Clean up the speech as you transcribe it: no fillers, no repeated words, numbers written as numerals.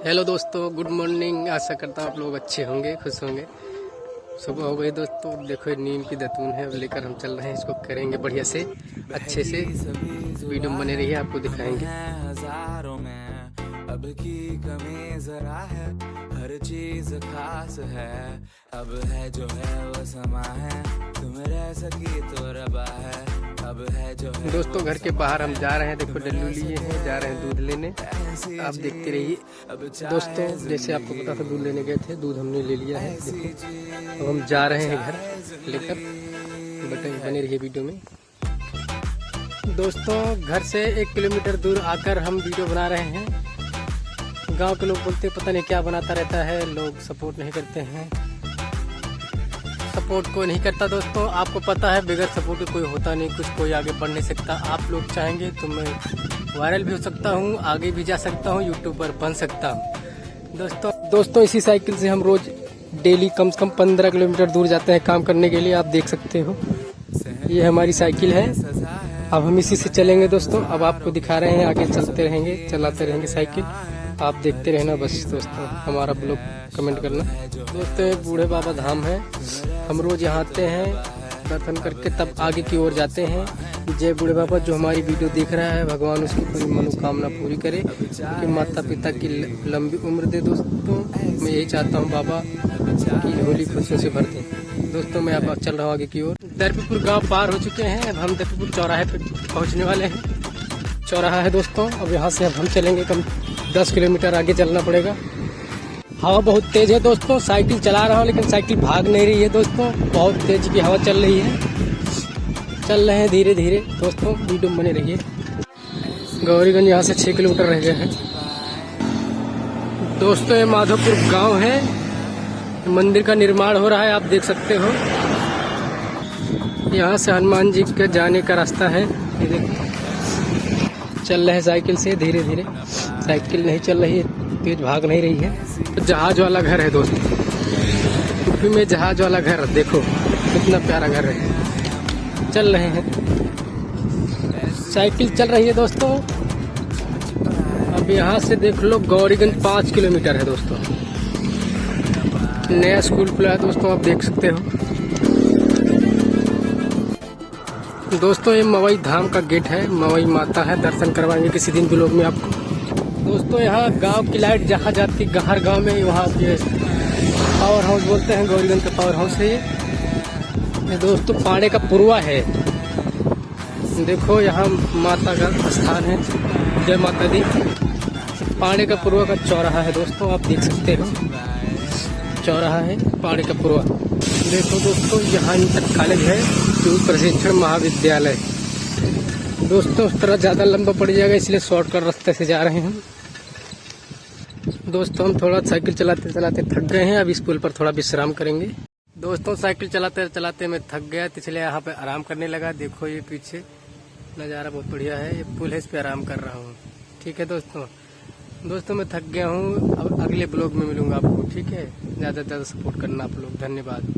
Hello दोस्तों, good morning. आशा करता हूँ आप लोग अच्छे होंगे, खुश होंगे। सुबह हो गई दोस्तों, देखो नीम की दतून है, अब लेकर हम चल रहे हैं। इसको करेंगे बढ़िया से, अच्छे से। वीडियो में बने रहिए, आपको दिखाएंगे। हजारों में अब की कमी जरा है, हर चीज खास है। अब है जो है वो समा है, तुम रह सकी तो रबा है। अब है जो है दोस्तों घर के बाहर हम जा रहे हैं, देखो डल्लू लिए हैं, जा रहे हैं दूध लेने। आप देखते रहिए दोस्तों। जैसे आपको पता था दूध लेने गए थे, दूध हमने ले लिया है। देखो अब हम जा रहे हैं घर लेकर। बने रहिए वीडियो में दोस्तों। घर से 1 किलोमीटर दूर आकर हम वीडियो बना रहे हैं। गांव के लोग बोलते पता नहीं क्या बनाता रहता है, लोग सपोर्ट नहीं करते हैं। सपोर्ट कोई नहीं करता दोस्तों, आपको पता है बगैर सपोर्ट के कोई होता नहीं, कुछ कोई आगे बढ़ नहीं सकता। आप लोग चाहेंगे तो मैं वायरल भी हो सकता हूँ, आगे भी जा सकता हूँ, यूट्यूबर बन सकता हूँ। दोस्तों इसी साइकिल से हम रोज डेली कम से कम 15 किलोमीटर दूर जाते हैं काम करने के लिए। आप देख सकते हो, ये हमारी साइकिल है। अब हम इसी से चलेंगे दोस्तों। अब आपको दिखा रहे हैं, आगे चलते रहेंगे, चलाते रहेंगे साइकिल। आप देखते रहना बस दोस्तों, हमारा ब्लॉग कमेंट करना। दोस्तों ये बूढ़े बाबा धाम है, हम रोज यहाँ आते हैं, दर्शन करके तब आगे की ओर जाते हैं। जय बूढ़े बाबा, जो हमारी वीडियो देख रहा है, भगवान उसकी पूरी मनोकामना पूरी करे, कि माता पिता की लंबी उम्र दे। दोस्तों मैं यही चाहता हूँ बाबा की होली खुशियों से भर दें। दोस्तों मैं अब चल रहा हूँ आगे की ओर। दरपीपुर गांव पार हो चुके हैं, अब हम दरपीपुर चौराहे पे पहुँचने वाले हैं। चौराहा है दोस्तों, अब यहाँ से अब हम चलेंगे, कम 10 किलोमीटर आगे चलना पड़ेगा। हवा बहुत तेज है दोस्तों, साइकिल चला रहा हूँ लेकिन साइकिल भाग नहीं रही है दोस्तों, बहुत तेज की हवा चल रही है। चल रहे हैं धीरे धीरे दोस्तों, वीडियो में बने रहिए। गौरीगंज यहाँ से 6 किलोमीटर रह गए हैं दोस्तों। ये माधोपुर गांव है, मंदिर का निर्माण हो रहा है, आप देख सकते हो। यहाँ से हनुमान जी के जाने का रास्ता है। ये देखो चल रहे हैं साइकिल से धीरे धीरे, साइकिल नहीं चल रही है, तेज भाग नहीं रही है। जहाज वाला घर है दोस्तों, यूपी में जहाज वाला घर, देखो कितना प्यारा घर है। चल रहे हैं, साइकिल चल रही है दोस्तों। अब यहाँ से देख लो गौरीगंज 5 किलोमीटर है दोस्तों। नया स्कूल खुला है दोस्तों, आप देख सकते हो। दोस्तों ये मवई धाम का गेट है, मवई माता है, दर्शन करवाएंगे किसी दिन ब्लॉग में आपको। दोस्तों यहाँ गांव की लाइट जहाँ जाती हर गांव में, वहाँ ये पावर हाउस बोलते हैं, गौरीगंज का पावर हाउस है ये दोस्तों। पाड़े का पुरवा है, देखो यहाँ माता का स्थान है, जय माता दी। पाड़े का पुरवा का चौराहा है दोस्तों, आप देख सकते हो, चौराहा है पाड़े का पुरवा। देखो दोस्तों यहाँ इंटर कॉलेज है, यूथ प्रशिक्षण महाविद्यालय। दोस्तों उस तरह ज़्यादा लंबा पड़ जाएगा, इसलिए शॉर्टकट रास्ते से जा रहे हैं हम। दोस्तों हम थोड़ा साइकिल चलाते चलाते थक गए हैं, अब इस पुल पर थोड़ा विश्राम करेंगे। दोस्तों साइकिल चलाते चलाते मैं थक गया, इसलिए यहाँ पे आराम करने लगा। देखो ये पीछे नज़ारा बहुत बढ़िया है, ये पुल है, इस पे आराम कर रहा हूँ। ठीक है दोस्तों मैं थक गया हूँ, अब अगले ब्लॉग में मिलूंगा आपको। ठीक है, ज़्यादा से ज़्यादा सपोर्ट करना आप लोग, धन्यवाद।